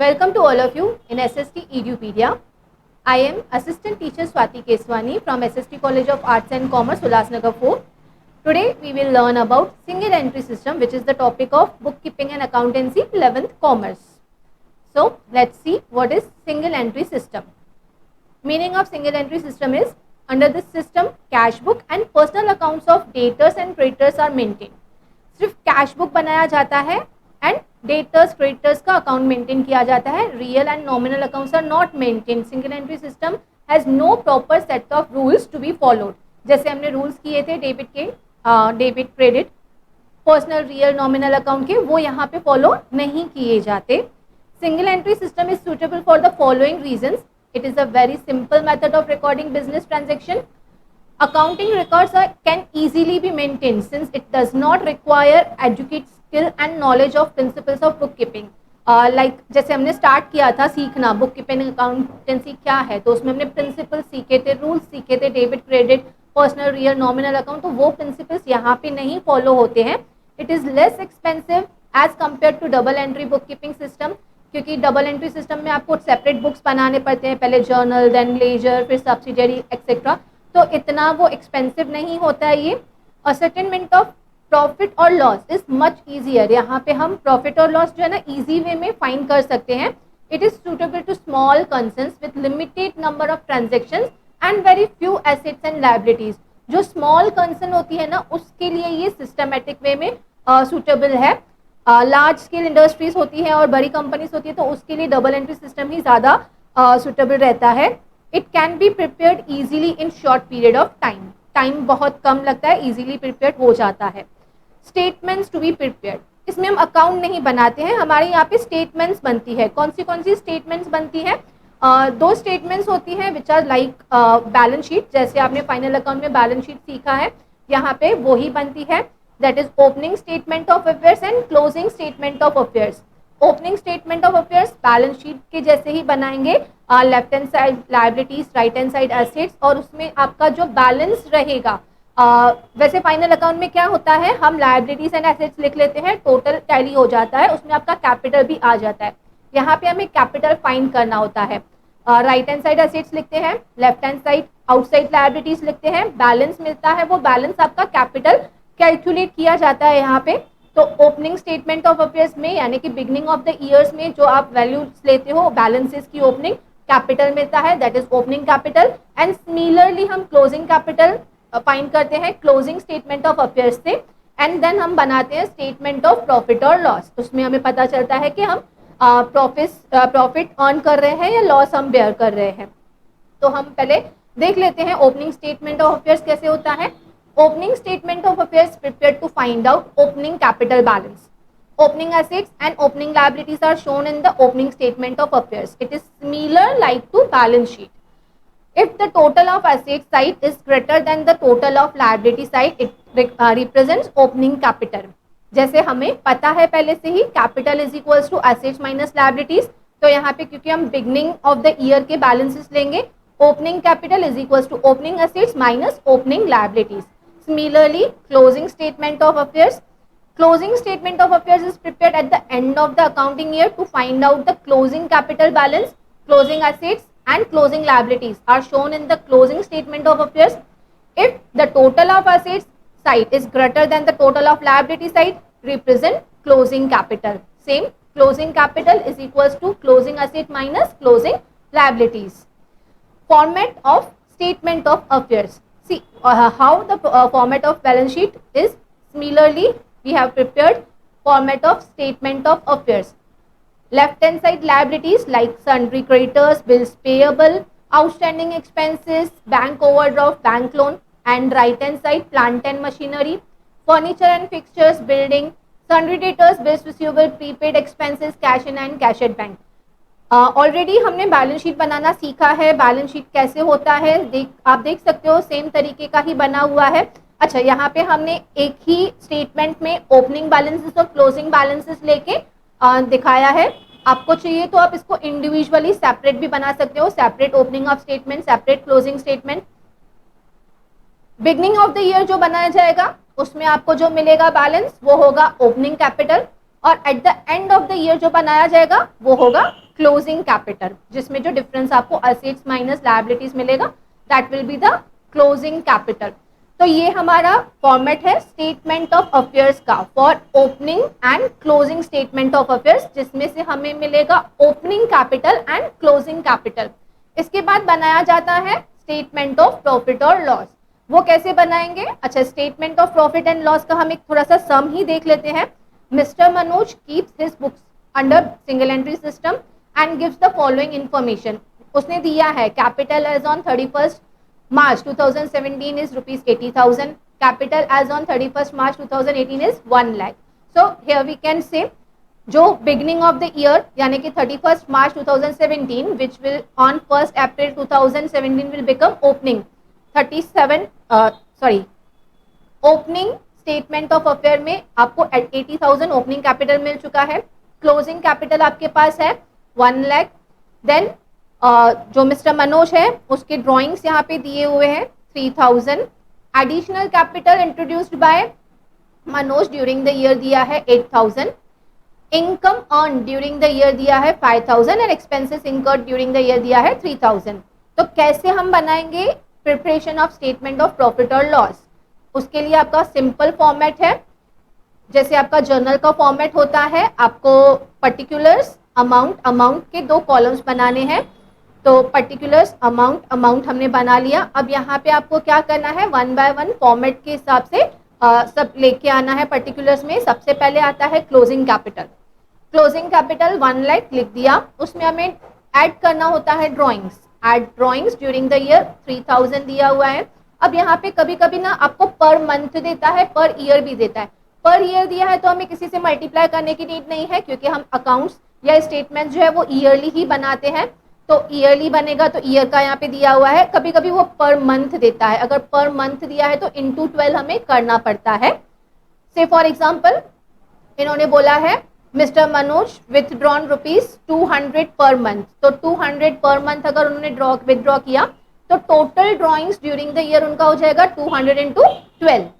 Welcome to all of you in SST Edupedia. I am Assistant Teacher Swati Keswani from SST College of Arts and Commerce, Ulhasnagar 4. Today we will learn about single entry system, which is the topic of bookkeeping and accountancy 11th commerce. So let's see what is single entry system. Meaning of single entry system is, under this system cash book and personal accounts of debtors and creditors are maintained. सिर्फ cash book बनाया जाता है and debtors creditors का account maintain किया जाता है. Real and nominal accounts are not maintain. Single entry system has no proper set of rules to be followed. जैसे हमने रूल्स किए थे debit credit personal real nominal account के, वो यहाँ पे फॉलो नहीं किए जाते. Single entry system is suitable for the following reasons. It is a very simple method of recording business transaction. Accounting records can easily be maintained since it does not require adequate skill and knowledge of principles of bookkeeping. Like जैसे हमने start किया था सीखना book keeping accountancy क्या है, तो उसमें हमने प्रिंसिपल सीखे थे, रूल्स सीखे थे, debit credit personal real nominal account, तो वो प्रिंसिपल्स यहाँ पे नहीं फॉलो होते हैं. It is less expensive as compare to double entry book keeping system, क्योंकि डबल एंट्री सिस्टम में आपको सेपरेट बुक्स बनाने पड़ते हैं, पहले जर्नल देन लेजर फिर सब्सिडियरी एक्सेट्रा, तो इतना वो एक्सपेंसिव नहीं होता है ये. असर्टेनमेंट ऑफ प्रॉफिट और लॉस इज मच ईजियर. यहाँ पे हम प्रॉफिट और लॉस जो है ना ईजी वे में फाइंड कर सकते हैं. It is suitable to small concerns with limited number of transactions and very few assets and liabilities. जो स्मॉल कंसर्न होती है ना उसके लिए ये सिस्टमेटिक वे में सूटेबल है. लार्ज स्केल इंडस्ट्रीज होती है और बड़ी कंपनीज होती है तो उसके लिए डबल एंट्री सिस्टम ही ज़्यादा सुटेबल रहता है. It can be prepared easily in short period of time. Time बहुत कम लगता है, ईजिली प्रिपेयर्ड हो जाता है. Statements to be prepared. इसमें हम अकाउंट नहीं बनाते हैं, हमारे यहाँ पे स्टेटमेंट्स बनती है. कौन सी स्टेटमेंट्स बनती है? दो स्टेटमेंट्स होती हैं which are like balance sheet. जैसे आपने फाइनल अकाउंट में बैलेंस शीट सीखा है, यहाँ पे वो ही बनती है. That is opening statement of affairs and closing statement of affairs. Opening statement of affairs balance sheet के जैसे ही बनाएंगे. Left hand side liabilities, right hand side assets, और उसमें आपका जो बैलेंस रहेगा. वैसे फाइनल अकाउंट में क्या होता है, हम लायबिलिटीज एंड एसेट्स लिख लेते हैं, टोटल टैली हो जाता है, उसमें आपका कैपिटल भी आ जाता है. यहाँ पे हमें कैपिटल फाइंड करना होता है. राइट हैंड साइड एसेट्स लिखते हैं, left hand side outside liabilities लिखते हैं, बैलेंस मिलता है, वो बैलेंस आपका कैपिटल कैलकुलेट किया जाता है यहाँ पे. तो ओपनिंग स्टेटमेंट ऑफ अफेयर्स में यानी कि बिगनिंग ऑफ द ईयर्स में जो आप वैल्यूज लेते हो बैलेंसेस की, ओपनिंग कैपिटल मिलता है, that is opening capital. And similarly हम क्लोजिंग कैपिटल फाइंड करते हैं क्लोजिंग स्टेटमेंट ऑफ अफेयर्स से. एंड देन हम बनाते हैं स्टेटमेंट ऑफ प्रॉफिट और लॉस. उसमें हमें पता चलता है कि हम प्रॉफिट अर्न कर रहे हैं या लॉस हम बेयर कर रहे हैं. तो हम पहले देख लेते हैं ओपनिंग स्टेटमेंट ऑफ अफेयर्स कैसे होता है. Opening statement of affairs prepared to find out opening capital balance. Opening assets and opening liabilities are shown in the opening statement of affairs. It is similar like to balance sheet. If the total of asset side is greater than the total of liability side, it represents opening capital. जैसे हमें पता है पहले से ही capital is equals to assets minus liabilities, तो यहाँ पे क्योंकि हम beginning of the year के balances लेंगे, opening capital is equals to opening assets minus opening liabilities. Similarly, closing statement of affairs. Closing statement of affairs is prepared at the end of the accounting year to find out the closing capital balance, closing assets and closing liabilities are shown in the closing statement of affairs. If the total of assets side is greater than the total of liability side, represent closing capital. Same, closing capital is equals to closing asset minus closing liabilities. Format of statement of affairs. See how the format of balance sheet is. Similarly, we have prepared format of statement of affairs. Left hand side liabilities like sundry creditors, bills payable, outstanding expenses, bank overdraft, bank loan, and right hand side plant and machinery, furniture and fixtures, building, sundry debtors, bills receivable, prepaid expenses, cash in and cash at bank. Already हमने balance sheet बनाना सीखा है. Balance sheet कैसे होता है आप देख सकते हो, सेम तरीके का ही बना हुआ है. अच्छा, यहाँ पे हमने एक ही स्टेटमेंट में ओपनिंग बैलेंसेस और क्लोजिंग बैलेंसेस लेके दिखाया है. आपको चाहिए तो आप इसको इंडिविजुअली सेपरेट भी बना सकते हो, separate opening of statement, separate closing statement. Beginning of the year जो बनाया जाएगा उसमें आपको जो मिलेगा बैलेंस वो होगा ओपनिंग कैपिटल, और at the end of the year जो बनाया जाएगा वो होगा क्लोजिंग कैपिटल, जिसमें जो डिफरेंस आपको असेट्स माइनस लायबिलिटीज मिलेगा, that will be the closing capital. तो ये हमारा फॉर्मेट है स्टेटमेंट ऑफ अफेयर्स का for opening and closing statement of affairs, जिसमें से हमें मिलेगा opening capital and closing capital. इसके बाद बनाया जाता है स्टेटमेंट ऑफ प्रॉफिट और लॉस। वो कैसे बनाएंगे? अच्छा, statement of profit and loss का हम एक थोड़ा सा सम ही देख लेते हैं। Mister Manoj keeps his books under single entry system and gives the following information. उसने दिया है capital as on 31st March 2017 is rupees 80,000. Capital as on 31st March 2018 is 1 lakh. So here we can say जो beginning of the year यानी कि 31st March 2017 which will on 1st April 2017 will become opening 37 statement of affair में आपको 80,000 opening capital मिल चुका है। Closing capital आपके पास है 1 lakh. Then जो मिस्टर मनोज है उसके ड्राइंग्स यहाँ पे दिए हुए हैं 3000। Additional capital introduced by Manoj during the year दिया है 8000। Income earn during the year दिया है 5000 and expenses incurred during the year दिया है 3000। तो कैसे हम बनाएंगे preparation of statement of profit और लॉस? उसके लिए आपका सिंपल फॉर्मेट है, जैसे आपका जर्नल का फॉर्मेट होता है। आपको पर्टिकुलर्स अमाउंट के 2 कॉलम्स बनाने हैं। तो पर्टिकुलर्स अमाउंट हमने बना लिया। अब यहाँ पे आपको क्या करना है, 1 बाय 1 फॉर्मेट के हिसाब से सब लेके आना है। पर्टिकुलर्स में सबसे पहले आता है closing capital. Closing capital 1 lakh लिख दिया। उसमें हमें ऐड करना होता है drawings. Add drawings during the year 3000 दिया हुआ है। अब यहाँ पे कभी कभी ना आपको पर मंथ देता है, पर ईयर भी देता है। पर ईयर दिया है तो हमें किसी से मल्टीप्लाई करने की नीड नहीं है, क्योंकि हम अकाउंट्स या स्टेटमेंट जो है वो ईयरली ही बनाते हैं। तो ईयरली बनेगा तो ईयर का यहाँ पे दिया हुआ है। कभी कभी वो पर मंथ देता है। अगर पर मंथ दिया है तो इंटू 12 हमें करना पड़ता है। से फॉर एग्जाम्पल इन्होंने बोला है mister Manoj withdrawn ₹200 per month. तो 200 पर मंथ अगर उन्होंने विथड्रॉ किया तो total drawings during the year उनका हो जाएगा 200 इंटू 12।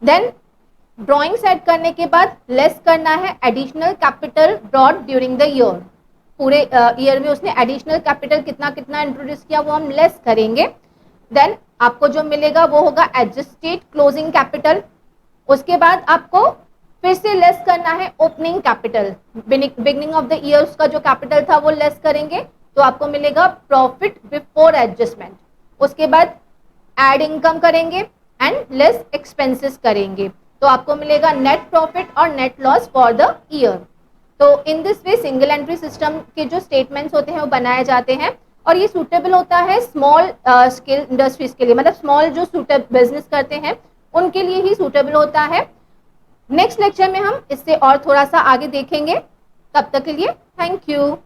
देन ड्रॉइंग्स ऐड करने के बाद लेस करना है additional capital brought during the year. पूरे ईयर में उसने एडिशनल कैपिटल कितना कितना इंट्रोड्यूस किया वो हम लेस करेंगे। देन आपको जो मिलेगा वो होगा एडजस्टेड क्लोजिंग कैपिटल। उसके बाद आपको फिर से लेस करना है opening capital. Beginning of the year उसका जो कैपिटल था वो लेस करेंगे तो आपको मिलेगा प्रॉफिट बिफोर एडजस्टमेंट। उसके बाद एड इनकम करेंगे एंड लेस एक्सपेंसेस करेंगे तो आपको मिलेगा नेट प्रॉफिट और net loss for the year. तो in this way single entry system के जो स्टेटमेंट्स होते हैं वो बनाए जाते हैं और ये सूटेबल होता है स्मॉल स्केल इंडस्ट्रीज के लिए, मतलब स्मॉल जो बिजनेस करते हैं उनके लिए ही सूटेबल होता है। नेक्स्ट लेक्चर में हम इससे और थोड़ा सा आगे देखेंगे। तब तक के लिए थैंक यू।